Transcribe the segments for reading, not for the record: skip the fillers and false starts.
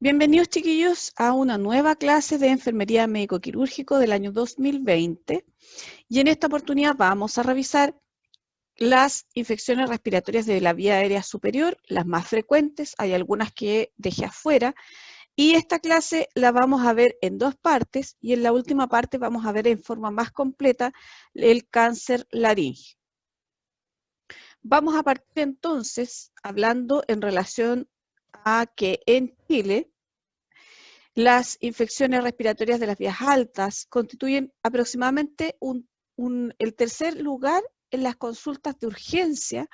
Bienvenidos, chiquillos, a una nueva clase de enfermería médico-quirúrgico del año 2020. Y en esta oportunidad vamos a revisar las infecciones respiratorias de la vía aérea superior, las más frecuentes. Hay algunas que dejé afuera. Y esta clase la vamos a ver en dos partes, y en la última parte vamos a ver en forma más completa el cáncer laringe. Vamos a partir entonces hablando en relación a que en Chile las infecciones respiratorias de las vías altas constituyen aproximadamente el tercer lugar en las consultas de urgencia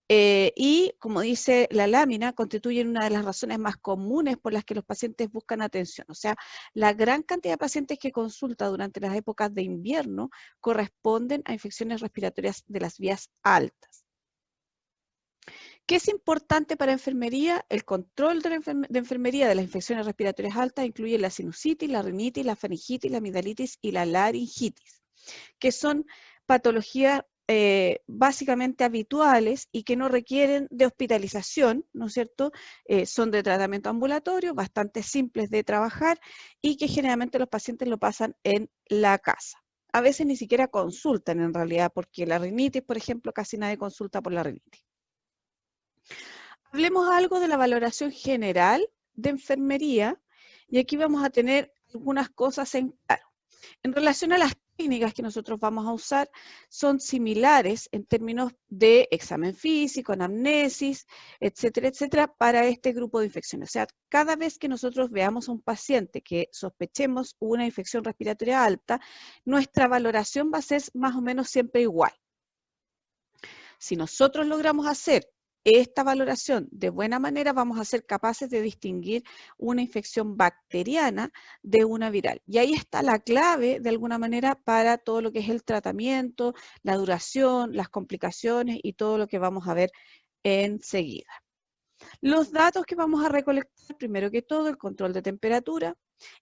y, como dice la lámina, constituyen una de las razones más comunes por las que los pacientes buscan atención. O sea, la gran cantidad de pacientes que consulta durante las épocas de invierno corresponden a infecciones respiratorias de las vías altas. ¿Qué es importante para enfermería? El control de enfermería de las infecciones respiratorias altas incluye la sinusitis, la rinitis, la faringitis, la amigdalitis y la laringitis, que son patologías básicamente habituales y que no requieren de hospitalización, ¿no es cierto? Son de tratamiento ambulatorio, bastante simples de trabajar y que generalmente los pacientes lo pasan en la casa. A veces ni siquiera consultan en realidad, porque la rinitis, por ejemplo, casi nadie consulta por la rinitis. Hablemos algo de la valoración general de enfermería, y aquí vamos a tener algunas cosas en claro. En relación a las técnicas que nosotros vamos a usar, son similares en términos de examen físico, anamnesis, etcétera, etcétera, para este grupo de infecciones. O sea, cada vez que nosotros veamos a un paciente que sospechemos una infección respiratoria alta, nuestra valoración va a ser más o menos siempre igual. Si nosotros logramos hacer esta valoración de buena manera, vamos a ser capaces de distinguir una infección bacteriana de una viral. Y ahí está la clave, de alguna manera, para todo lo que es el tratamiento, la duración, las complicaciones y todo lo que vamos a ver enseguida. Los datos que vamos a recolectar, primero que todo, el control de temperatura,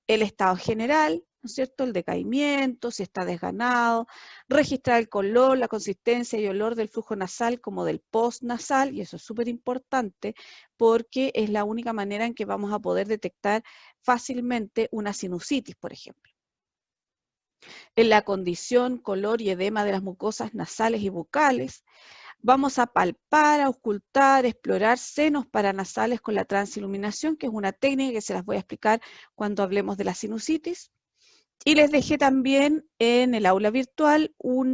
el estado general, ¿no es cierto?, el decaimiento, si está desganado, registrar el color, la consistencia y olor del flujo nasal como del postnasal, y eso es súper importante porque es la única manera en que vamos a poder detectar fácilmente una sinusitis, por ejemplo. En la condición, color y edema de las mucosas nasales y bucales. Vamos a palpar, auscultar, explorar senos paranasales con la transiluminación, que es una técnica que se las voy a explicar cuando hablemos de la sinusitis. Y les dejé también en el aula virtual un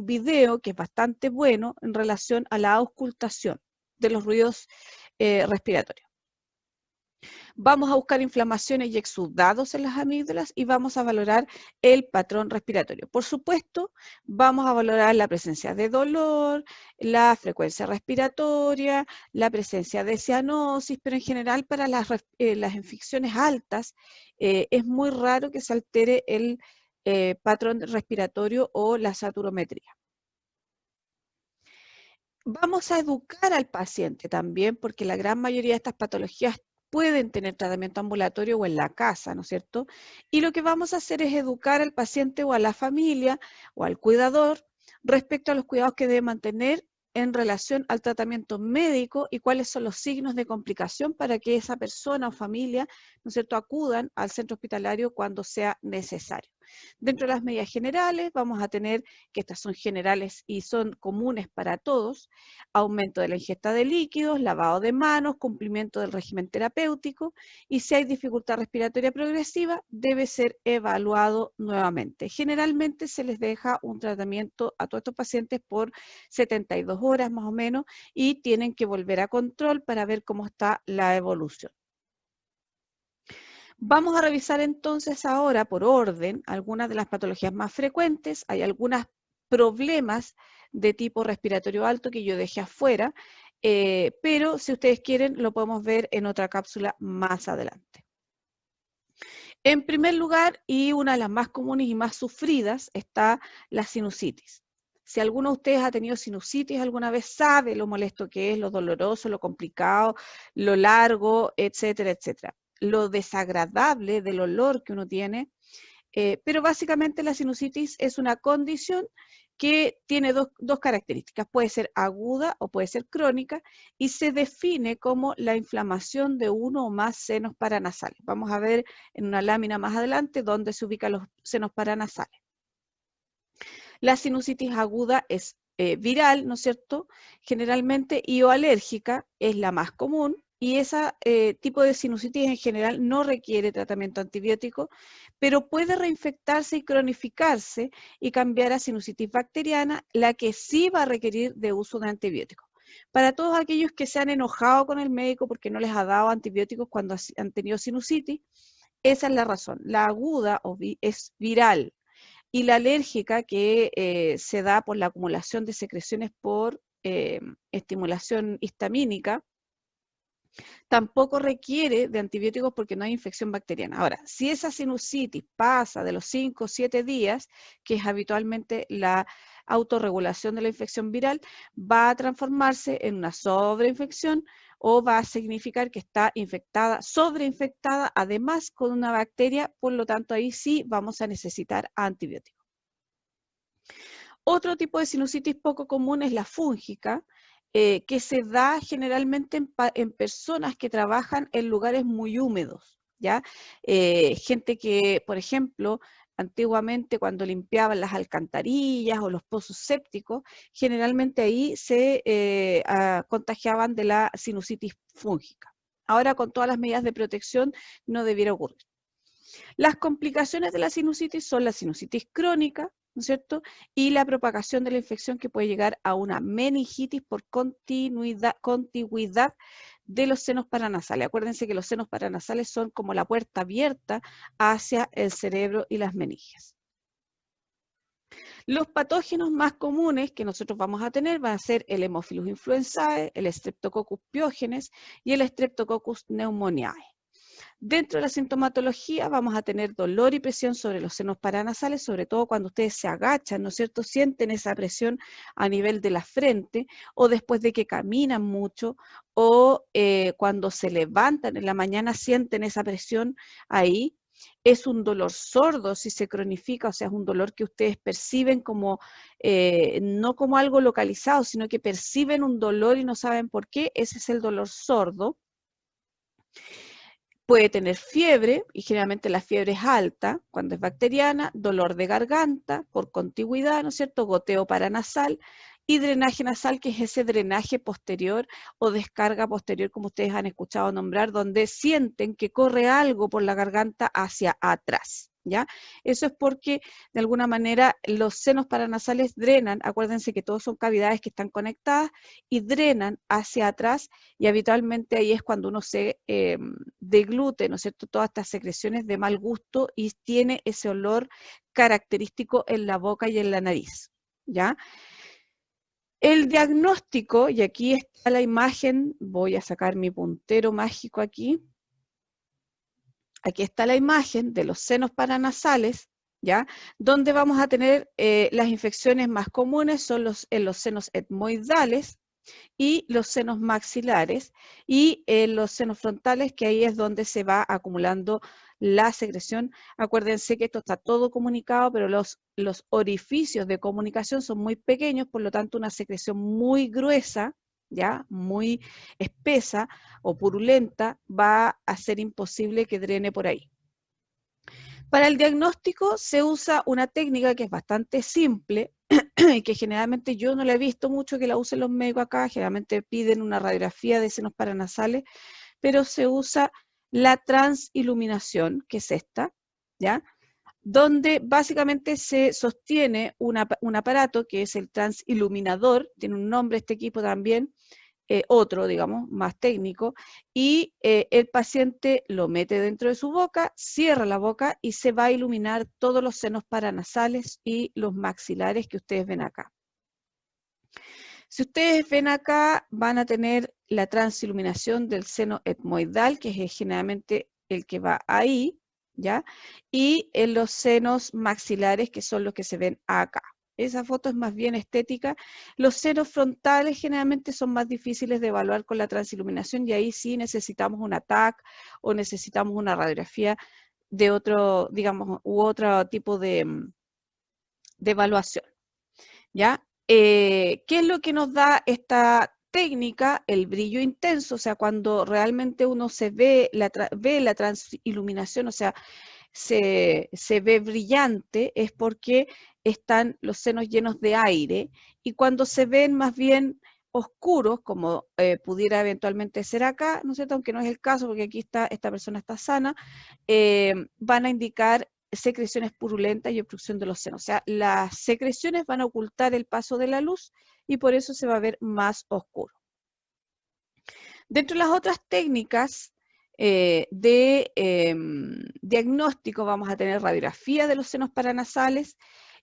video que es bastante bueno en relación a la auscultación de los ruidos respiratorios. Vamos a buscar inflamaciones y exudados en las amígdalas y vamos a valorar el patrón respiratorio. Por supuesto, vamos a valorar la presencia de dolor, la frecuencia respiratoria, la presencia de cianosis, pero en general para las infecciones altas es muy raro que se altere el patrón respiratorio o la saturometría. Vamos a educar al paciente también, porque la gran mayoría de estas patologías pueden tener tratamiento ambulatorio o en la casa, ¿no es cierto? Y lo que vamos a hacer es educar al paciente o a la familia o al cuidador respecto a los cuidados que debe mantener en relación al tratamiento médico y cuáles son los signos de complicación para que esa persona o familia, ¿no es cierto?, acudan al centro hospitalario cuando sea necesario. Dentro de las medidas generales vamos a tener, que estas son generales y son comunes para todos, aumento de la ingesta de líquidos, lavado de manos, cumplimiento del régimen terapéutico, y si hay dificultad respiratoria progresiva, debe ser evaluado nuevamente. Generalmente se les deja un tratamiento a todos estos pacientes por 72 horas más o menos y tienen que volver a control para ver cómo está la evolución. Vamos a revisar entonces ahora por orden algunas de las patologías más frecuentes. Hay algunos problemas de tipo respiratorio alto que yo dejé afuera, pero si ustedes quieren lo podemos ver en otra cápsula más adelante. En primer lugar, y una de las más comunes y más sufridas, está la sinusitis. Si alguno de ustedes ha tenido sinusitis alguna vez, sabe lo molesto que es, lo doloroso, lo complicado, lo largo, etcétera, etcétera. Lo desagradable del olor que uno tiene, pero básicamente la sinusitis es una condición que tiene dos características, puede ser aguda o puede ser crónica, y se define como la inflamación de uno o más senos paranasales. Vamos a ver en una lámina más adelante dónde se ubican los senos paranasales. La sinusitis aguda es viral, ¿no es cierto? Generalmente, y o alérgica es la más común, y ese tipo de sinusitis en general no requiere tratamiento antibiótico, pero puede reinfectarse y cronificarse y cambiar a sinusitis bacteriana, la que sí va a requerir de uso de antibióticos. Para todos aquellos que se han enojado con el médico porque no les ha dado antibióticos cuando han tenido sinusitis, esa es la razón. La aguda es viral, y la alérgica, que se da por la acumulación de secreciones por estimulación histamínica, tampoco requiere de antibióticos porque no hay infección bacteriana. Ahora, si esa sinusitis pasa de los 5 o 7 días, que es habitualmente la autorregulación de la infección viral, va a transformarse en una sobreinfección o va a significar que está infectada, sobreinfectada, además con una bacteria, por lo tanto ahí sí vamos a necesitar antibióticos. Otro tipo de sinusitis poco común es la fúngica, que se da generalmente en personas que trabajan en lugares muy húmedos, ¿ya? Gente que, por ejemplo, antiguamente cuando limpiaban las alcantarillas o los pozos sépticos, generalmente ahí se contagiaban de la sinusitis fúngica. Ahora, con todas las medidas de protección, no debiera ocurrir. Las complicaciones de la sinusitis son la sinusitis crónica, ¿no es cierto? Y la propagación de la infección, que puede llegar a una meningitis por contigüidad de los senos paranasales. Acuérdense que los senos paranasales son como la puerta abierta hacia el cerebro y las meninges. Los patógenos más comunes que nosotros vamos a tener van a ser el Haemophilus influenzae, el Streptococcus pyogenes y el Streptococcus pneumoniae. Dentro de la sintomatología vamos a tener dolor y presión sobre los senos paranasales, sobre todo cuando ustedes se agachan, ¿no es cierto? Sienten esa presión a nivel de la frente, o después de que caminan mucho, o cuando se levantan en la mañana sienten esa presión ahí. Es un dolor sordo si se cronifica, o sea, es un dolor que ustedes perciben como, no como algo localizado, sino que perciben un dolor y no saben por qué. Ese es el dolor sordo. Puede tener fiebre, y generalmente la fiebre es alta cuando es bacteriana, dolor de garganta por contigüidad, ¿no es cierto? Goteo paranasal y drenaje nasal, que es ese drenaje posterior o descarga posterior, como ustedes han escuchado nombrar, donde sienten que corre algo por la garganta hacia atrás, ¿ya? Eso es porque de alguna manera los senos paranasales drenan, acuérdense que todos son cavidades que están conectadas y drenan hacia atrás, y habitualmente ahí es cuando uno se deglute, ¿no es cierto?, todas estas secreciones de mal gusto y tiene ese olor característico en la boca y en la nariz, ¿ya? El diagnóstico, y aquí está la imagen, voy a sacar mi puntero mágico aquí. Aquí está la imagen de los senos paranasales, ¿ya? Donde vamos a tener las infecciones más comunes son en los senos etmoidales y los senos maxilares, y los senos frontales, que ahí es donde se va acumulando la secreción. Acuérdense que esto está todo comunicado, pero los orificios de comunicación son muy pequeños, por lo tanto una secreción muy gruesa, ¿ya? Muy espesa o purulenta va a ser imposible que drene por ahí. Para el diagnóstico se usa una técnica que es bastante simple y que generalmente yo no la he visto mucho que la usen los médicos acá. Generalmente piden una radiografía de senos paranasales, pero se usa la transiluminación, que es esta, ¿ya? Donde básicamente se sostiene un aparato que es el transiluminador, tiene un nombre este equipo también, otro, digamos, más técnico, y el paciente lo mete dentro de su boca, cierra la boca y se va a iluminar todos los senos paranasales y los maxilares que ustedes ven acá. Si ustedes ven acá, van a tener la transiluminación del seno etmoidal, que es generalmente el que va ahí, ¿ya? Y en los senos maxilares, que son los que se ven acá. Esa foto es más bien estética. Los senos frontales generalmente son más difíciles de evaluar con la transiluminación, y ahí sí necesitamos una TAC o necesitamos una radiografía de otro, digamos, u otro tipo de evaluación. ¿Ya? ¿Qué es lo que nos da esta técnica? El brillo intenso, o sea, cuando realmente uno se ve la transiluminación, o sea, se ve brillante, es porque están los senos llenos de aire, y cuando se ven más bien oscuros, como pudiera eventualmente ser acá, ¿no es cierto? Aunque no es el caso, porque aquí esta persona está sana, van a indicar secreciones purulentas y obstrucción de los senos. O sea, las secreciones van a ocultar el paso de la luz y por eso se va a ver más oscuro. Dentro de las otras técnicas de diagnóstico vamos a tener radiografía de los senos paranasales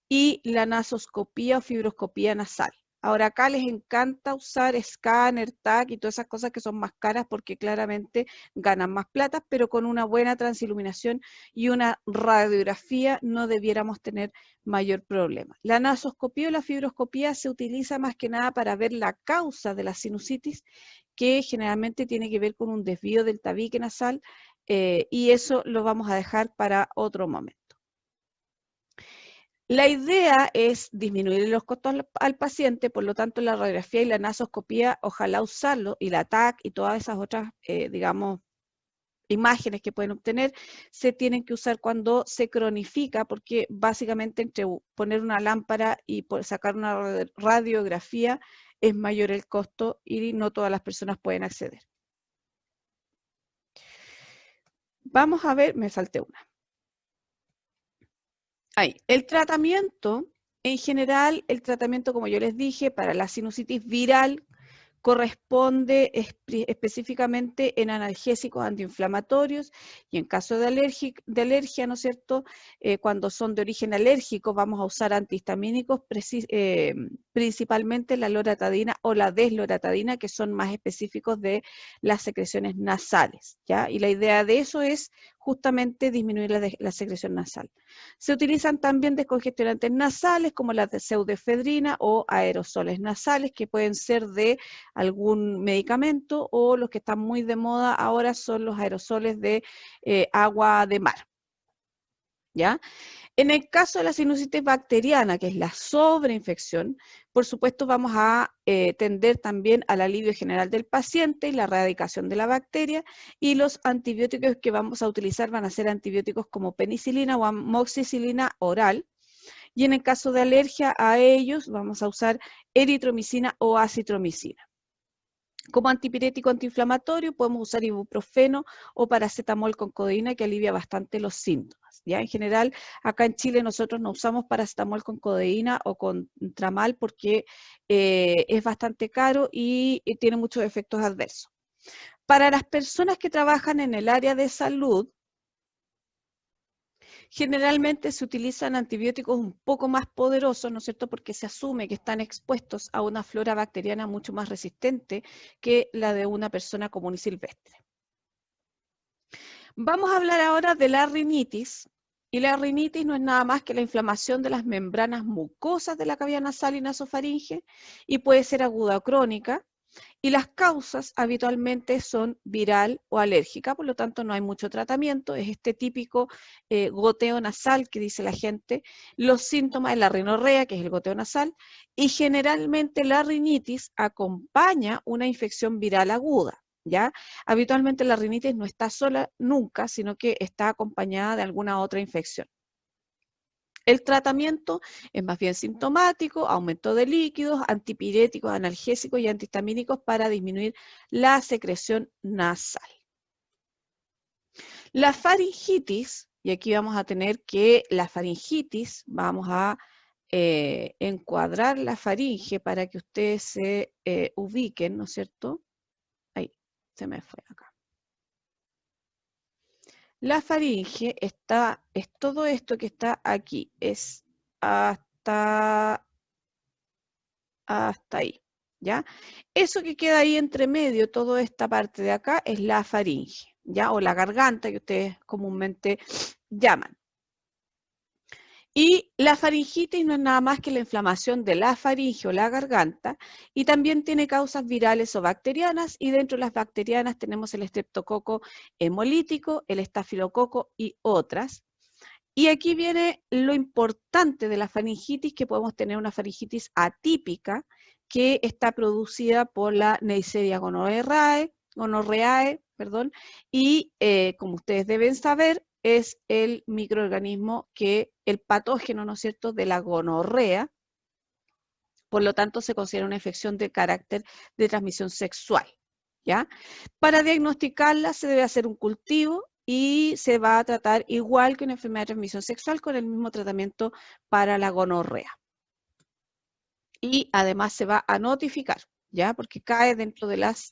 y la nasoscopía o fibroscopía nasal. Ahora acá les encanta usar escáner, TAC y todas esas cosas que son más caras porque claramente ganan más plata, pero con una buena transiluminación y una radiografía no debiéramos tener mayor problema. La nasoscopía o la fibroscopía se utiliza más que nada para ver la causa de la sinusitis, que generalmente tiene que ver con un desvío del tabique nasal, y eso lo vamos a dejar para otro momento. La idea es disminuir los costos al paciente, por lo tanto la radiografía y la nasoscopía, ojalá usarlo, y la TAC y todas esas otras, digamos, imágenes que pueden obtener, se tienen que usar cuando se cronifica, porque básicamente entre poner una lámpara y sacar una radiografía es mayor el costo y no todas las personas pueden acceder. Vamos a ver, me salté una. Ahí, el tratamiento, en general, el tratamiento, como yo les dije, para la sinusitis viral corresponde específicamente en analgésicos antiinflamatorios y en caso de alergia, ¿no es cierto? Cuando son de origen alérgico vamos a usar antihistamínicos, principalmente la loratadina o la desloratadina, que son más específicos de las secreciones nasales, ¿ya? Y la idea de eso es justamente disminuir la secreción nasal. Se utilizan también descongestionantes nasales como la de pseudoefedrina o aerosoles nasales, que pueden ser de algún medicamento, o los que están muy de moda ahora son los aerosoles de agua de mar. ¿Ya? En el caso de la sinusitis bacteriana, que es la sobreinfección, por supuesto vamos a tender también al alivio general del paciente y la erradicación de la bacteria, y los antibióticos que vamos a utilizar van a ser antibióticos como penicilina o amoxicilina oral, y en el caso de alergia a ellos vamos a usar eritromicina o acitromicina. Como antipirético antiinflamatorio podemos usar ibuprofeno o paracetamol con codeína, que alivia bastante los síntomas. ¿Ya? En general, acá en Chile nosotros no usamos paracetamol con codeína o con tramal porque es bastante caro y tiene muchos efectos adversos. Para las personas que trabajan en el área de salud, generalmente se utilizan antibióticos un poco más poderosos, ¿no es cierto?, porque se asume que están expuestos a una flora bacteriana mucho más resistente que la de una persona común y silvestre. Vamos a hablar ahora de la rinitis, y la rinitis no es nada más que la inflamación de las membranas mucosas de la cavidad nasal y nasofaringe, y puede ser aguda o crónica. Y las causas habitualmente son viral o alérgica, por lo tanto no hay mucho tratamiento, es este típico goteo nasal que dice la gente, los síntomas de la rinorrea, que es el goteo nasal, y generalmente la rinitis acompaña una infección viral aguda, ¿ya? Habitualmente la rinitis no está sola nunca, sino que está acompañada de alguna otra infección. El tratamiento es más bien sintomático, aumento de líquidos, antipiréticos, analgésicos y antihistamínicos para disminuir la secreción nasal. La faringitis, y aquí vamos a tener que la faringitis, vamos a encuadrar la faringe para que ustedes se ubiquen, ¿no es cierto? Ahí, se me fue acá. La faringe es todo esto que está aquí, es hasta ahí, ¿ya? Eso que queda ahí entre medio, toda esta parte de acá, es la faringe, ¿ya? O la garganta, que ustedes comúnmente llaman. Y la faringitis no es nada más que la inflamación de la faringe o la garganta, y también tiene causas virales o bacterianas, y dentro de las bacterianas tenemos el estreptococo hemolítico, el estafilococo y otras. Y aquí viene lo importante de la faringitis, que podemos tener una faringitis atípica, que está producida por la Neisseria gonorrhoeae, y como ustedes deben saber, es el microorganismo el patógeno, ¿no es cierto?, de la gonorrea. Por lo tanto, se considera una infección de carácter de transmisión sexual, ¿ya? Para diagnosticarla se debe hacer un cultivo y se va a tratar igual que una enfermedad de transmisión sexual con el mismo tratamiento para la gonorrea. Y además se va a notificar, ¿ya? Porque cae dentro de las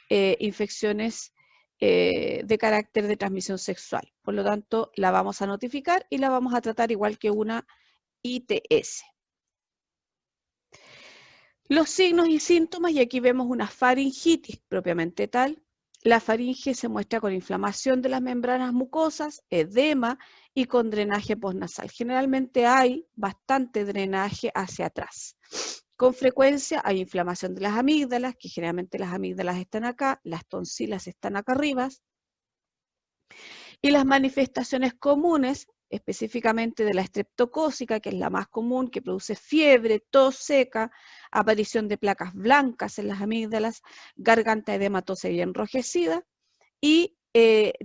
infecciones de carácter de transmisión sexual. Por lo tanto, la vamos a notificar y la vamos a tratar igual que una ITS. Los signos y síntomas, y aquí vemos una faringitis propiamente tal. La faringe se muestra con inflamación de las membranas mucosas, edema y con drenaje postnasal. Generalmente hay bastante drenaje hacia atrás. Con frecuencia hay inflamación de las amígdalas, que generalmente las amígdalas están acá, las tonsilas están acá arriba. Y las manifestaciones comunes, específicamente de la estreptocócica, que es la más común, que produce fiebre, tos seca, aparición de placas blancas en las amígdalas, garganta edematosa y enrojecida, y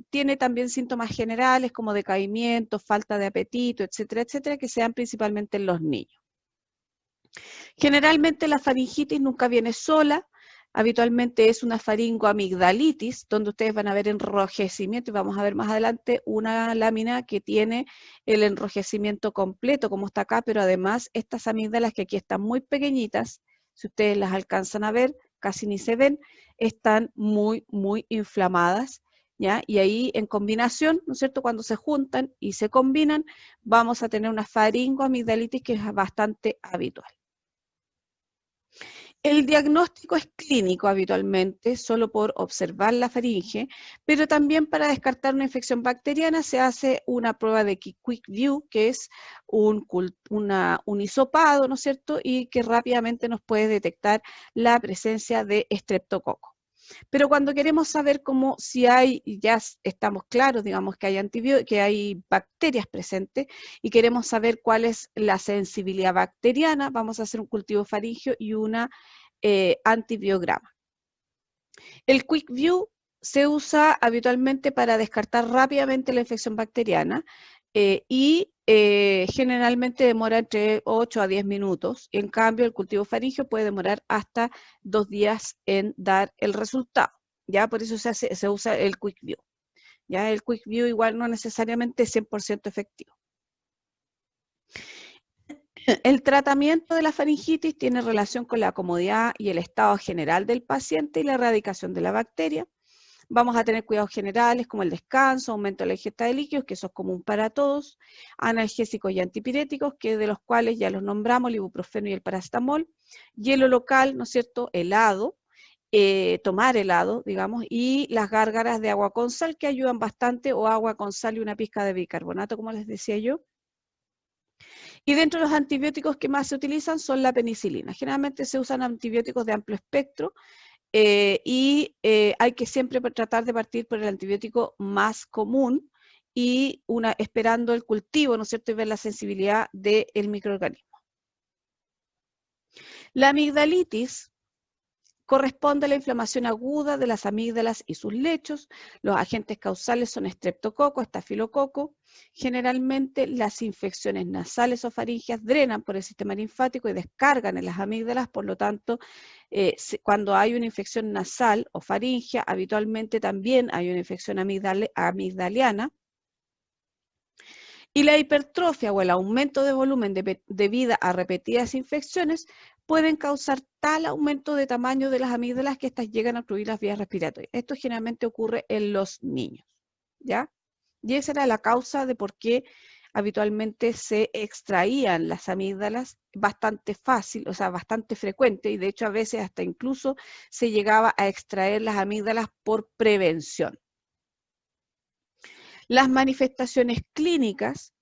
tiene también síntomas generales como decaimiento, falta de apetito, etcétera, etcétera, que se dan principalmente en los niños. Generalmente la faringitis nunca viene sola, habitualmente es una faringoamigdalitis, donde ustedes van a ver enrojecimiento, y vamos a ver más adelante una lámina que tiene el enrojecimiento completo, como está acá, pero además estas amígdalas que aquí están muy pequeñitas, si ustedes las alcanzan a ver, casi ni se ven, están muy, muy inflamadas, ¿ya? Y ahí en combinación, ¿no es cierto?, cuando se juntan y se combinan, vamos a tener una faringoamigdalitis que es bastante habitual. El diagnóstico es clínico habitualmente, solo por observar la faringe, pero también para descartar una infección bacteriana se hace una prueba de Quick View, que es un hisopado, ¿no es cierto?, y que rápidamente nos puede detectar la presencia de estreptococo. Pero cuando queremos saber si hay, ya estamos claros, digamos, que hay bacterias presentes y queremos saber cuál es la sensibilidad bacteriana, vamos a hacer un cultivo faríngeo y una antibiograma. El Quick View se usa habitualmente para descartar rápidamente la infección bacteriana y generalmente demora entre 8 a 10 minutos. En cambio, el cultivo faríngeo puede demorar hasta 2 días en dar el resultado. ¿Ya? Por eso se usa el Quick View. ¿Ya? El Quick View igual no necesariamente es 100% efectivo. El tratamiento de la faringitis tiene relación con la comodidad y el estado general del paciente y la erradicación de la bacteria. Vamos a tener cuidados generales como el descanso, aumento de la ingesta de líquidos, que eso es común para todos, analgésicos y antipiréticos, que de los cuales ya los nombramos, el ibuprofeno y el paracetamol, hielo local, ¿no es cierto?, helado, tomar helado, digamos, y las gárgaras de agua con sal que ayudan bastante, o agua con sal y una pizca de bicarbonato, como les decía yo. Y dentro de los antibióticos que más se utilizan son la penicilina. Generalmente se usan antibióticos de amplio espectro y hay que siempre tratar de partir por el antibiótico más común y esperando el cultivo, ¿no es cierto?, y ver la sensibilidad del microorganismo. La amigdalitis corresponde a la inflamación aguda de las amígdalas y sus lechos. Los agentes causales son estreptococo, estafilococo. Generalmente las infecciones nasales o faríngeas drenan por el sistema linfático y descargan en las amígdalas, por lo tanto, cuando hay una infección nasal o faríngea, habitualmente también hay una infección amigdaliana. Y la hipertrofia o el aumento de volumen debido a repetidas infecciones pueden causar tal aumento de tamaño de las amígdalas que éstas llegan a obstruir las vías respiratorias. Esto generalmente ocurre en los niños, ¿ya? Y esa era la causa de por qué habitualmente se extraían las amígdalas bastante fácil, o sea, bastante frecuente, y de hecho a veces hasta incluso se llegaba a extraer las amígdalas por prevención. Las manifestaciones clínicas,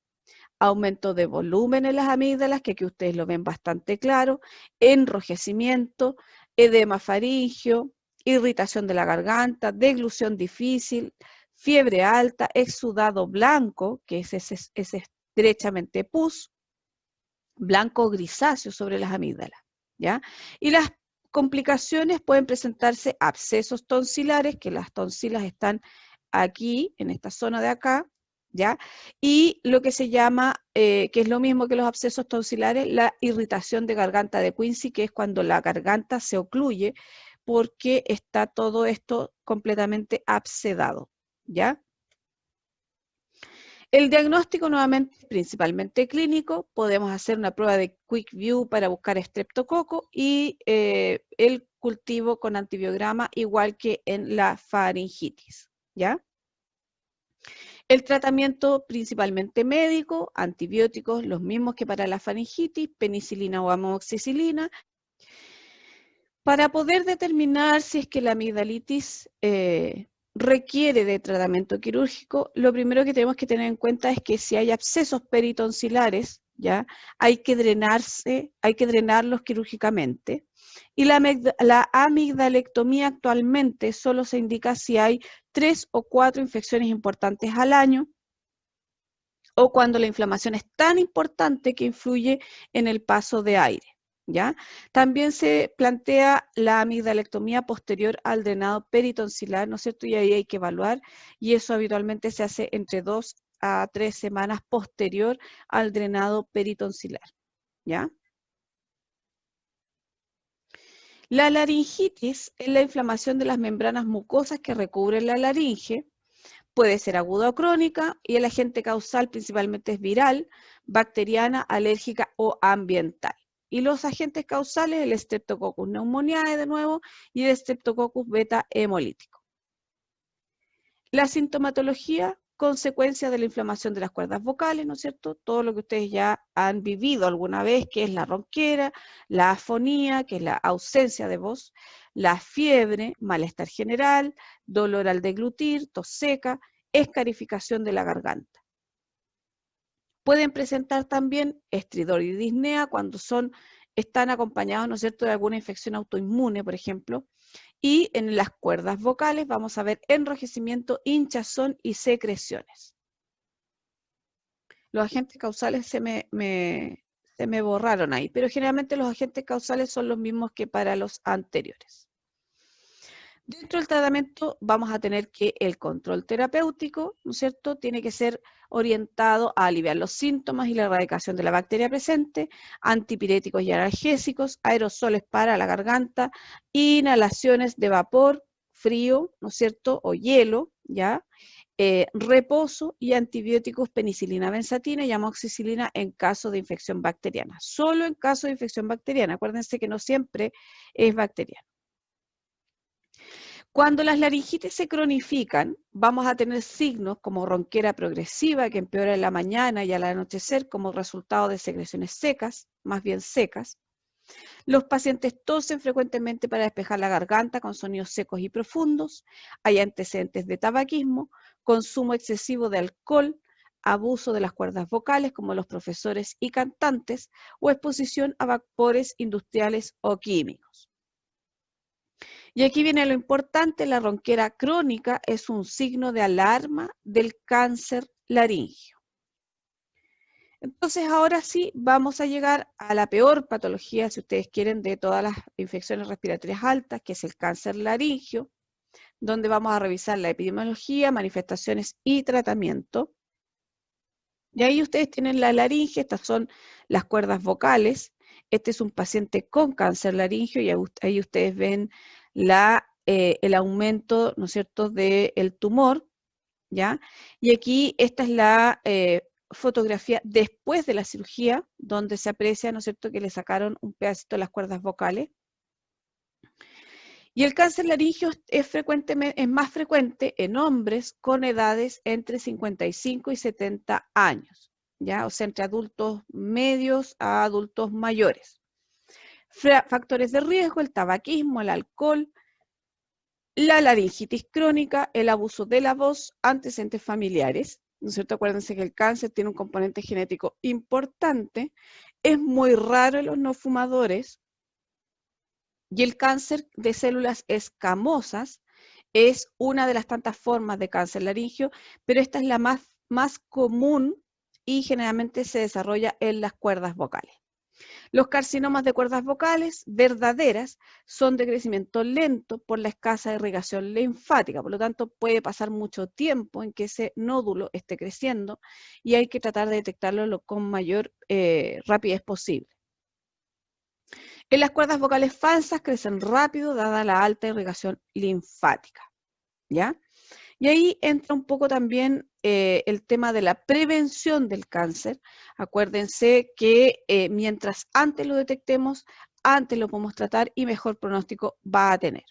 aumento de volumen en las amígdalas, que aquí ustedes lo ven bastante claro, enrojecimiento, edema faríngeo, irritación de la garganta, deglución difícil, fiebre alta, exudado blanco, que es ese derechamente pus, blanco o grisáceo sobre las amígdalas, ¿ya? Y las complicaciones pueden presentarse abscesos tonsilares, que las tonsilas están aquí, en esta zona de acá, ¿ya? Y lo que se llama, que es lo mismo que los abscesos tonsilares, la irritación de garganta de Quincy, que es cuando la garganta se ocluye porque está todo esto completamente abscedado, ¿ya? El diagnóstico nuevamente principalmente clínico, podemos hacer una prueba de Quick View para buscar estreptococo y el cultivo con antibiograma igual que en la faringitis, ¿ya? El tratamiento principalmente médico, antibióticos, los mismos que para la faringitis, penicilina o amoxicilina, para poder determinar si es que la amigdalitis requiere de tratamiento quirúrgico. Lo primero que tenemos que tener en cuenta es que si hay abscesos peritonsulares, ¿ya? Hay que drenarlos quirúrgicamente. Y la amigdalectomía actualmente solo se indica si hay 3 o 4 infecciones importantes al año, o cuando la inflamación es tan importante que influye en el paso de aire, ¿ya? También se plantea la amigdalectomía posterior al drenado peritonsilar, ¿no es cierto? Y ahí hay que evaluar, y eso habitualmente se hace entre 2 a 3 semanas posterior al drenado peritonsilar, ¿ya? La laringitis es la inflamación de las membranas mucosas que recubren la laringe. Puede ser aguda o crónica y el agente causal principalmente es viral, bacteriana, alérgica o ambiental. Y los agentes causales, el Streptococcus pneumoniae de nuevo y el Streptococcus beta hemolítico. La sintomatología, consecuencia de la inflamación de las cuerdas vocales, ¿no es cierto? Todo lo que ustedes ya han vivido alguna vez, que es la ronquera, la afonía, que es la ausencia de voz, la fiebre, malestar general, dolor al deglutir, tos seca, escarificación de la garganta. Pueden presentar también estridor y disnea cuando están acompañados, ¿no es cierto?, de alguna infección autoinmune, por ejemplo. Y en las cuerdas vocales vamos a ver enrojecimiento, hinchazón y secreciones. Los agentes causales se me borraron ahí, pero generalmente los agentes causales son los mismos que para los anteriores. Dentro del tratamiento vamos a tener que el control terapéutico, ¿no es cierto?, tiene que ser orientado a aliviar los síntomas y la erradicación de la bacteria presente, antipiréticos y analgésicos, aerosoles para la garganta, inhalaciones de vapor, frío, ¿no es cierto?, o hielo, ¿ya? Reposo y antibióticos penicilina, benzatina y amoxicilina en caso de infección bacteriana. Solo en caso de infección bacteriana, acuérdense que no siempre es bacteriana. Cuando las laringitis se cronifican, vamos a tener signos como ronquera progresiva que empeora en la mañana y al anochecer como resultado de secreciones secas, más bien secas. Los pacientes tosen frecuentemente para despejar la garganta con sonidos secos y profundos. Hay antecedentes de tabaquismo, consumo excesivo de alcohol, abuso de las cuerdas vocales como los profesores y cantantes o exposición a vapores industriales o químicos. Y aquí viene lo importante, la ronquera crónica es un signo de alarma del cáncer laríngeo. Entonces ahora sí vamos a llegar a la peor patología, si ustedes quieren, de todas las infecciones respiratorias altas, que es el cáncer laríngeo, donde vamos a revisar la epidemiología, manifestaciones y tratamiento. Y ahí ustedes tienen la laringe, estas son las cuerdas vocales. Este es un paciente con cáncer laríngeo y ahí ustedes ven el aumento, ¿no es cierto?, del tumor, ¿ya? Y aquí esta es la fotografía después de la cirugía, donde se aprecia, ¿no es cierto?, que le sacaron un pedacito de las cuerdas vocales. Y el cáncer laríngeo es más frecuente en hombres con edades entre 55 y 70 años, ¿ya? O sea, entre adultos medios a adultos mayores. Factores de riesgo, el tabaquismo, el alcohol, la laringitis crónica, el abuso de la voz, antecedentes familiares, ¿no es cierto? Acuérdense que el cáncer tiene un componente genético importante, es muy raro en los no fumadores, y el cáncer de células escamosas es una de las tantas formas de cáncer laríngeo, pero esta es la más común y generalmente se desarrolla en las cuerdas vocales. Los carcinomas de cuerdas vocales verdaderas son de crecimiento lento por la escasa irrigación linfática, por lo tanto puede pasar mucho tiempo en que ese nódulo esté creciendo y hay que tratar de detectarlo con mayor rapidez posible. En las cuerdas vocales falsas crecen rápido dada la alta irrigación linfática, ¿ya? Y ahí entra un poco también el tema de la prevención del cáncer. Acuérdense que mientras antes lo detectemos, antes lo podemos tratar y mejor pronóstico va a tener.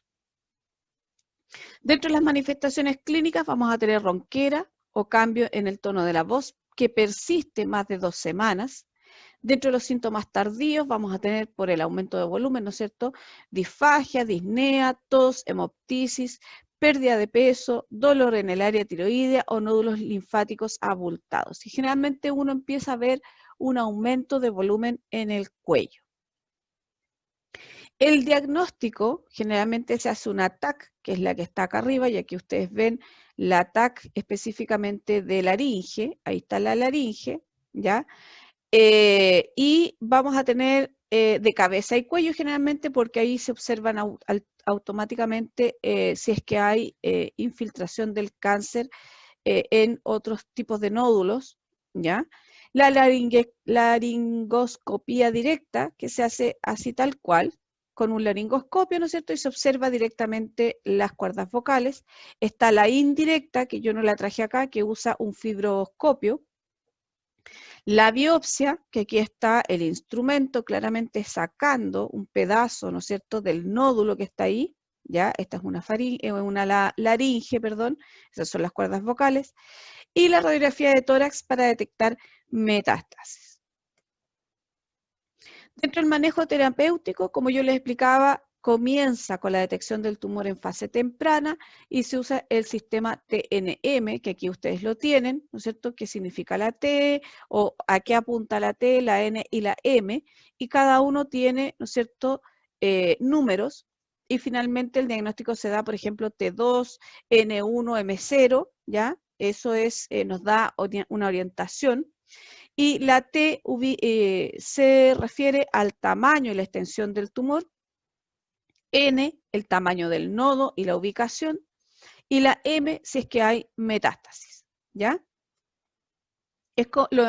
Dentro de las manifestaciones clínicas vamos a tener ronquera o cambio en el tono de la voz que persiste más de 2 semanas. Dentro de los síntomas tardíos vamos a tener por el aumento de volumen, ¿no es cierto?, disfagia, disnea, tos, hemoptisis, pérdida de peso, dolor en el área tiroidea o nódulos linfáticos abultados. Y generalmente uno empieza a ver un aumento de volumen en el cuello. El diagnóstico generalmente se hace una TAC, que es la que está acá arriba, y aquí ustedes ven la TAC específicamente de laringe, ahí está la laringe, ¿ya? Y vamos a tener de cabeza y cuello generalmente porque ahí se observan automáticamente si es que hay infiltración del cáncer en otros tipos de nódulos, ¿ya? La laringoscopía directa, que se hace así tal cual, con un laringoscopio, ¿no es cierto? Y se observa directamente las cuerdas vocales. Está la indirecta, que yo no la traje acá, que usa un fibroscopio. La biopsia, que aquí está el instrumento claramente sacando un pedazo, ¿no es cierto?, del nódulo que está ahí, ¿ya? Esta es una laringe, perdón, esas son las cuerdas vocales, y la radiografía de tórax para detectar metástasis. Dentro del manejo terapéutico, como yo les explicaba, comienza con la detección del tumor en fase temprana y se usa el sistema TNM, que aquí ustedes lo tienen, ¿no es cierto?, que significa la T, o a qué apunta la T, la N y la M, y cada uno tiene, ¿no es cierto?, números, y finalmente el diagnóstico se da, por ejemplo, T2, N1, M0, ¿ya? Eso es, nos da una orientación. Y la T se refiere al tamaño y la extensión del tumor, N, el tamaño del nodo y la ubicación, y la M, si es que hay metástasis, ¿ya? Es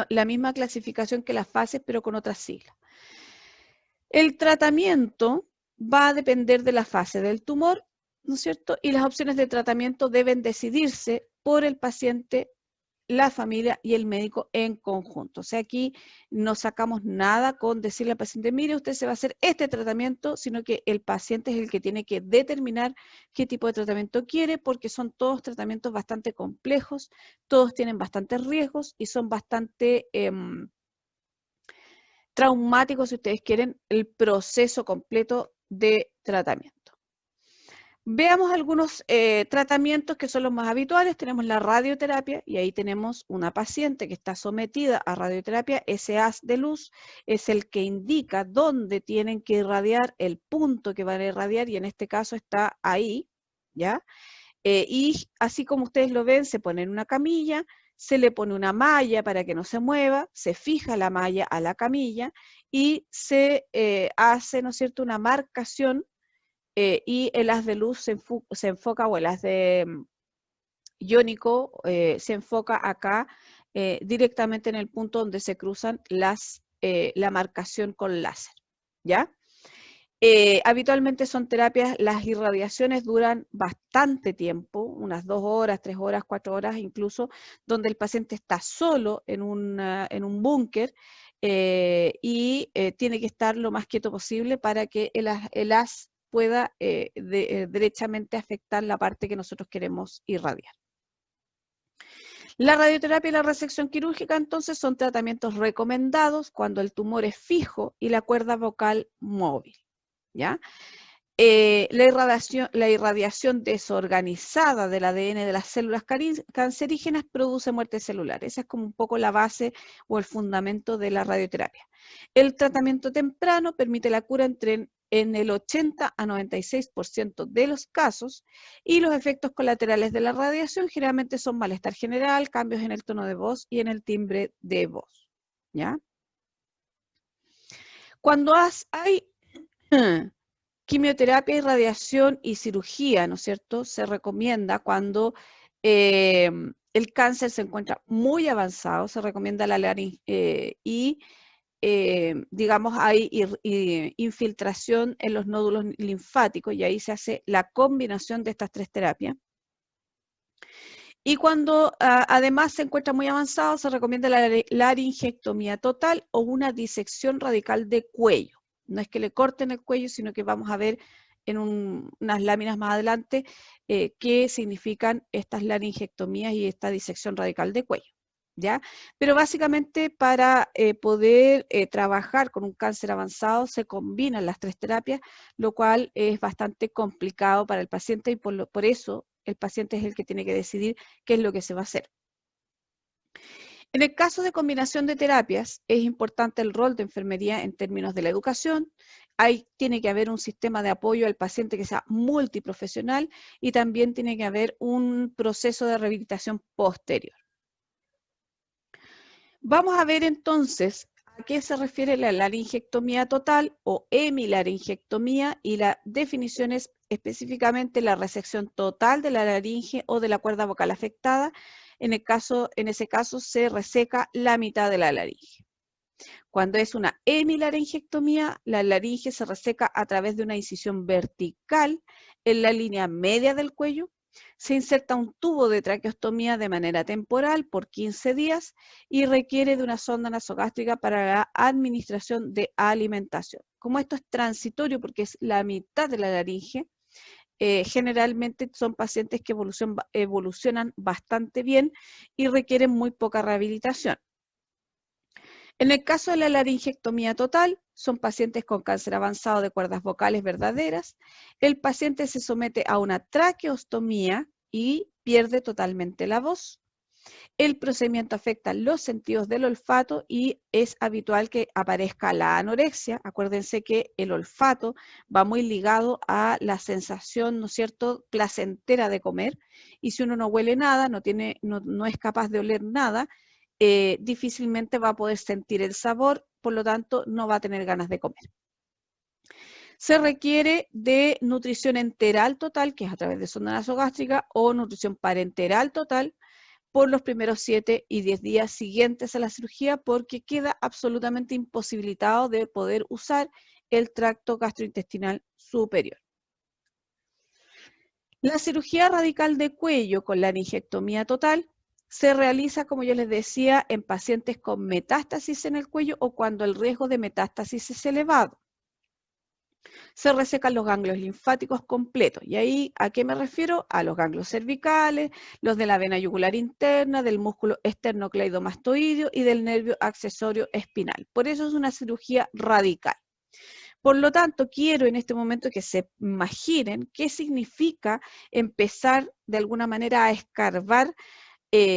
la misma clasificación que las fases, pero con otras siglas. El tratamiento va a depender de la fase del tumor, ¿no es cierto? Y las opciones de tratamiento deben decidirse por el paciente, la familia y el médico en conjunto. O sea, aquí no sacamos nada con decirle al paciente, mire, usted se va a hacer este tratamiento, sino que el paciente es el que tiene que determinar qué tipo de tratamiento quiere, porque son todos tratamientos bastante complejos, todos tienen bastantes riesgos y son bastante traumáticos, si ustedes quieren, el proceso completo de tratamiento. Veamos algunos tratamientos que son los más habituales. Tenemos la radioterapia y ahí tenemos una paciente que está sometida a radioterapia. Ese haz de luz es el que indica dónde tienen que irradiar, el punto que van a irradiar, y en este caso está ahí, ¿ya? Y así como ustedes lo ven, se pone en una camilla, se le pone una malla para que no se mueva, se fija la malla a la camilla y se hace, ¿no es cierto?, una marcación. Y el haz de luz se enfoca, o el haz de iónico se enfoca acá directamente en el punto donde se cruzan la marcación con láser, ¿ya? Habitualmente son terapias, las irradiaciones duran bastante tiempo, unas 2 horas, 3 horas, 4 horas incluso, donde el paciente está solo en un búnker y tiene que estar lo más quieto posible para que el haz pueda derechamente afectar la parte que nosotros queremos irradiar. La radioterapia y la resección quirúrgica entonces son tratamientos recomendados cuando el tumor es fijo y la cuerda vocal móvil, ¿ya? La irradiación desorganizada del ADN de las células cancerígenas produce muerte celular. Esa es como un poco la base o el fundamento de la radioterapia. El tratamiento temprano permite la cura en el 80 a 96% de los casos, y los efectos colaterales de la radiación generalmente son malestar general, cambios en el tono de voz y en el timbre de voz, ¿ya? Cuando hay quimioterapia y radiación y cirugía, ¿no es cierto? Se recomienda cuando el cáncer se encuentra muy avanzado, se recomienda la laringe digamos, hay infiltración en los nódulos linfáticos y ahí se hace la combinación de estas tres terapias. Y cuando además se encuentra muy avanzado, se recomienda la laringectomía total o una disección radical de cuello. No es que le corten el cuello, sino que vamos a ver en unas láminas más adelante qué significan estas laringectomías y esta disección radical de cuello, ¿ya? Pero básicamente para poder trabajar con un cáncer avanzado se combinan las tres terapias, lo cual es bastante complicado para el paciente y por eso el paciente es el que tiene que decidir qué es lo que se va a hacer. En el caso de combinación de terapias, es importante el rol de enfermería en términos de la educación. Tiene que haber un sistema de apoyo al paciente que sea multiprofesional y también tiene que haber un proceso de rehabilitación posterior. Vamos a ver entonces a qué se refiere la laringectomía total o hemilaringectomía, y la definición es específicamente la resección total de la laringe o de la cuerda vocal afectada. En ese caso se reseca la mitad de la laringe. Cuando es una hemilaringectomía, la laringe se reseca a través de una incisión vertical en la línea media del cuello. Se inserta un tubo de traqueostomía de manera temporal por 15 días y requiere de una sonda nasogástrica para la administración de alimentación. Como esto es transitorio porque es la mitad de la laringe, generalmente son pacientes que evolucionan bastante bien y requieren muy poca rehabilitación. En el caso de la laringectomía total, son pacientes con cáncer avanzado de cuerdas vocales verdaderas. El paciente se somete a una traqueostomía y pierde totalmente la voz. El procedimiento afecta los sentidos del olfato y es habitual que aparezca la anorexia. Acuérdense que el olfato va muy ligado a la sensación, ¿no es cierto?, placentera de comer. Y si uno no huele nada, no es capaz de oler nada, difícilmente va a poder sentir el sabor, por lo tanto no va a tener ganas de comer. Se requiere de nutrición enteral total, que es a través de sonda nasogástrica, o nutrición parenteral total por los primeros 7 y 10 días siguientes a la cirugía, porque queda absolutamente imposibilitado de poder usar el tracto gastrointestinal superior. La cirugía radical de cuello con laringectomía total se realiza, como yo les decía, en pacientes con metástasis en el cuello o cuando el riesgo de metástasis es elevado. Se resecan los ganglios linfáticos completos. Y ahí, ¿a qué me refiero? A los ganglios cervicales, los de la vena yugular interna, del músculo esternocleidomastoideo y del nervio accesorio espinal. Por eso es una cirugía radical. Por lo tanto, quiero en este momento que se imaginen qué significa empezar de alguna manera a escarbar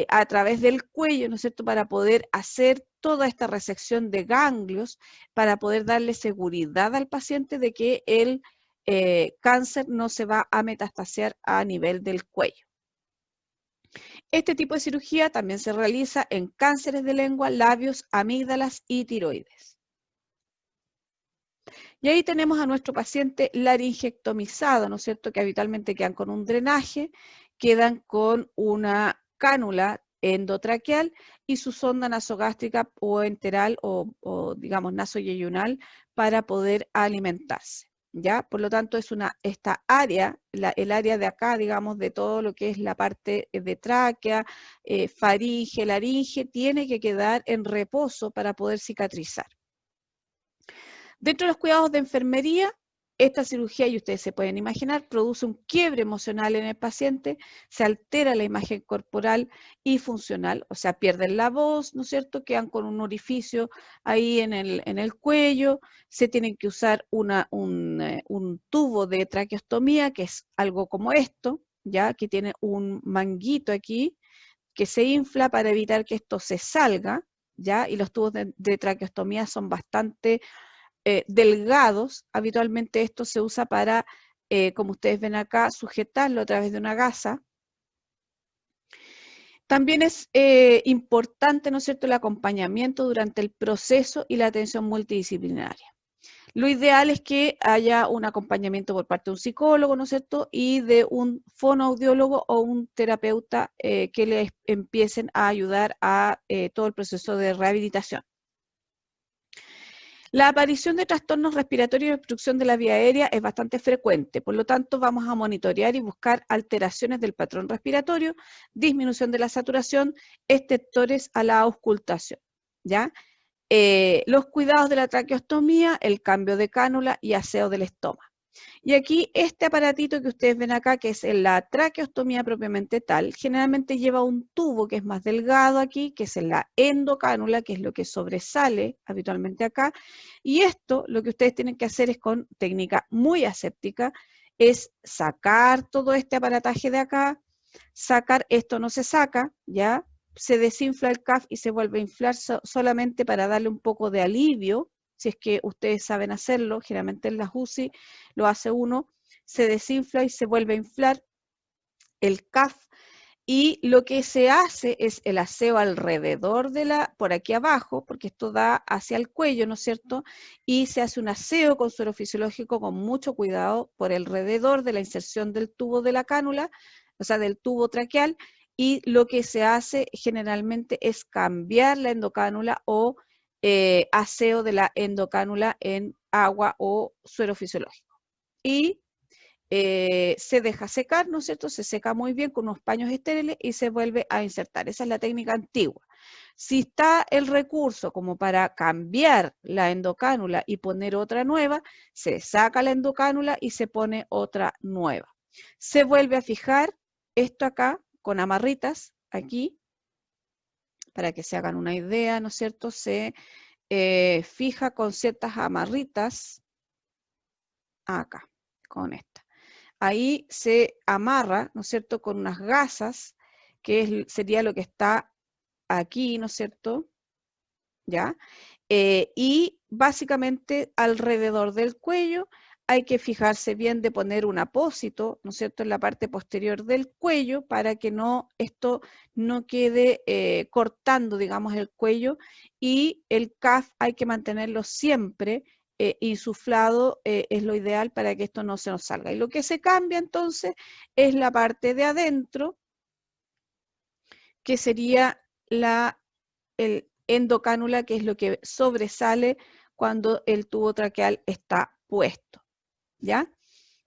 a través del cuello, ¿no es cierto?, para poder hacer toda esta resección de ganglios, para poder darle seguridad al paciente de que el cáncer no se va a metastasear a nivel del cuello. Este tipo de cirugía también se realiza en cánceres de lengua, labios, amígdalas y tiroides. Y ahí tenemos a nuestro paciente laringectomizado, ¿no es cierto?, que habitualmente quedan con un drenaje, quedan con una cánula endotraqueal y su sonda nasogástrica o enteral o digamos nasoyeyunal para poder alimentarse, ¿ya? Por lo tanto, esta área, el área de acá, digamos, de todo lo que es la parte de tráquea, faringe, laringe, tiene que quedar en reposo para poder cicatrizar. Dentro de los cuidados de enfermería, esta cirugía, y ustedes se pueden imaginar, produce un quiebre emocional en el paciente, se altera la imagen corporal y funcional, o sea, pierden la voz, ¿no es cierto?, quedan con un orificio ahí en el cuello, se tienen que usar un tubo de traqueostomía, que es algo como esto, ya que tiene un manguito aquí, que se infla para evitar que esto se salga, ya, y los tubos de traqueostomía son bastante delgados. Habitualmente esto se usa para, como ustedes ven acá, sujetarlo a través de una gasa. También es importante, ¿no es cierto?, el acompañamiento durante el proceso y la atención multidisciplinaria. Lo ideal es que haya un acompañamiento por parte de un psicólogo, ¿no es cierto?, y de un fonoaudiólogo o un terapeuta que les empiecen a ayudar a todo el proceso de rehabilitación. La aparición de trastornos respiratorios y obstrucción de la vía aérea es bastante frecuente, por lo tanto vamos a monitorear y buscar alteraciones del patrón respiratorio, disminución de la saturación, exceptores a la auscultación, ¿ya? Los cuidados de la traqueostomía, el cambio de cánula y aseo del estómago. Y aquí este aparatito que ustedes ven acá, que es la traqueostomía propiamente tal, generalmente lleva un tubo que es más delgado aquí, que es la endocánula, que es lo que sobresale habitualmente acá. Y esto, lo que ustedes tienen que hacer es con técnica muy aséptica, es sacar todo este aparataje de acá, sacar, esto no se saca, ¿ya? Se desinfla el CAF y se vuelve a inflar solamente para darle un poco de alivio, si es que ustedes saben hacerlo, generalmente en las UCI lo hace uno, se desinfla y se vuelve a inflar el CAF, y lo que se hace es el aseo alrededor de por aquí abajo, porque esto da hacia el cuello, ¿no es cierto? Y se hace un aseo con suero fisiológico con mucho cuidado por alrededor de la inserción del tubo de la cánula, o sea, del tubo traqueal, y lo que se hace generalmente es cambiar la endocánula o aseo de la endocánula en agua o suero fisiológico. Y se deja secar, ¿no es cierto? Se seca muy bien con unos paños estériles y se vuelve a insertar. Esa es la técnica antigua. Si está el recurso como para cambiar la endocánula y poner otra nueva, se saca la endocánula y se pone otra nueva. Se vuelve a fijar esto acá con amarritas, aquí, para que se hagan una idea, ¿no es cierto? Se fija con ciertas amarritas acá, con esta. Ahí se amarra, ¿no es cierto?, con unas gasas, que sería lo que está aquí, ¿no es cierto?, ¿ya? Y básicamente alrededor del cuello hay que fijarse bien de poner un apósito, ¿no es cierto?, en la parte posterior del cuello para que esto no quede cortando, digamos, el cuello, y el CAF hay que mantenerlo siempre insuflado, es lo ideal para que esto no se nos salga. Y lo que se cambia entonces es la parte de adentro, que sería el endocánula, que es lo que sobresale cuando el tubo traqueal está puesto, ¿ya?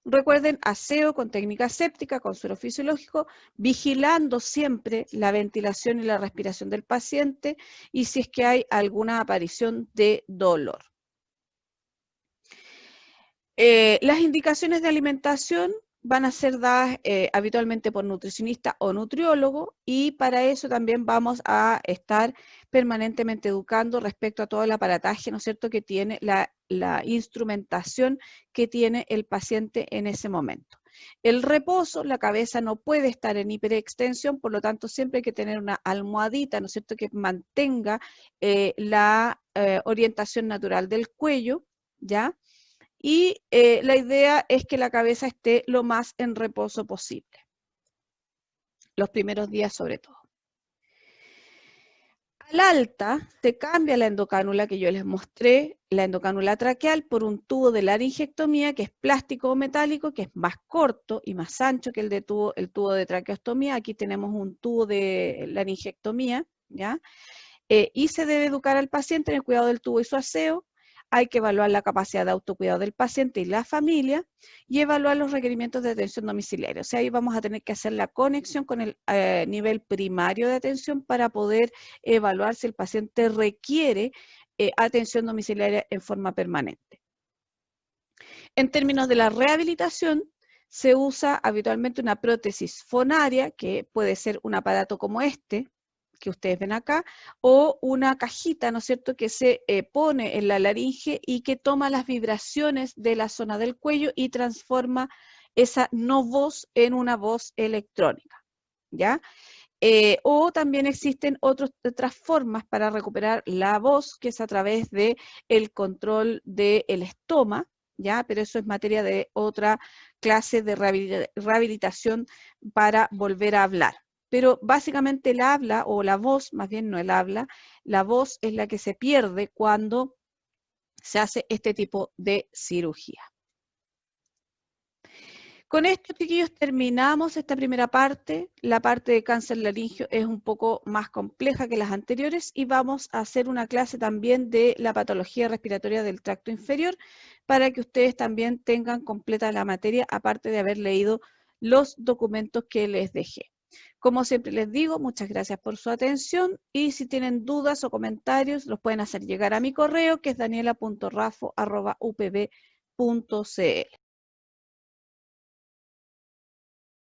Recuerden, aseo con técnica aséptica, con suero fisiológico, vigilando siempre la ventilación y la respiración del paciente y si es que hay alguna aparición de dolor. Las indicaciones de alimentación van a ser dadas habitualmente por nutricionista o nutriólogo, y para eso también vamos a estar permanentemente educando respecto a todo el aparataje, ¿no es cierto?, que tiene la instrumentación que tiene el paciente en ese momento. El reposo, la cabeza no puede estar en hiperextensión, por lo tanto siempre hay que tener una almohadita, ¿no es cierto?, que mantenga la orientación natural del cuello, ¿ya? Y la idea es que la cabeza esté lo más en reposo posible, los primeros días sobre todo. Al alta se cambia la endocánula que yo les mostré, la endocánula traqueal, por un tubo de laringectomía que es plástico o metálico, que es más corto y más ancho que el tubo de traqueostomía. Aquí tenemos un tubo de laringectomía, ¿ya? Y se debe educar al paciente en el cuidado del tubo y su aseo. Hay que evaluar la capacidad de autocuidado del paciente y la familia y evaluar los requerimientos de atención domiciliaria. O sea, ahí vamos a tener que hacer la conexión con el nivel primario de atención para poder evaluar si el paciente requiere atención domiciliaria en forma permanente. En términos de la rehabilitación, se usa habitualmente una prótesis fonaria, que puede ser un aparato como este, que ustedes ven acá, o una cajita, ¿no es cierto?, que se pone en la laringe y que toma las vibraciones de la zona del cuello y transforma esa no voz en una voz electrónica, ¿ya? O también existen otras formas para recuperar la voz, que es a través de el control del estoma, ¿ya? Pero eso es materia de otra clase de rehabilitación para volver a hablar. Pero básicamente el habla, o la voz, más bien no el habla, la voz es la que se pierde cuando se hace este tipo de cirugía. Con esto, chiquillos, terminamos esta primera parte. La parte de cáncer laringio es un poco más compleja que las anteriores y vamos a hacer una clase también de la patología respiratoria del tracto inferior para que ustedes también tengan completa la materia, aparte de haber leído los documentos que les dejé. Como siempre les digo, muchas gracias por su atención y si tienen dudas o comentarios, los pueden hacer llegar a mi correo, que es daniela.rafo@upb.cl.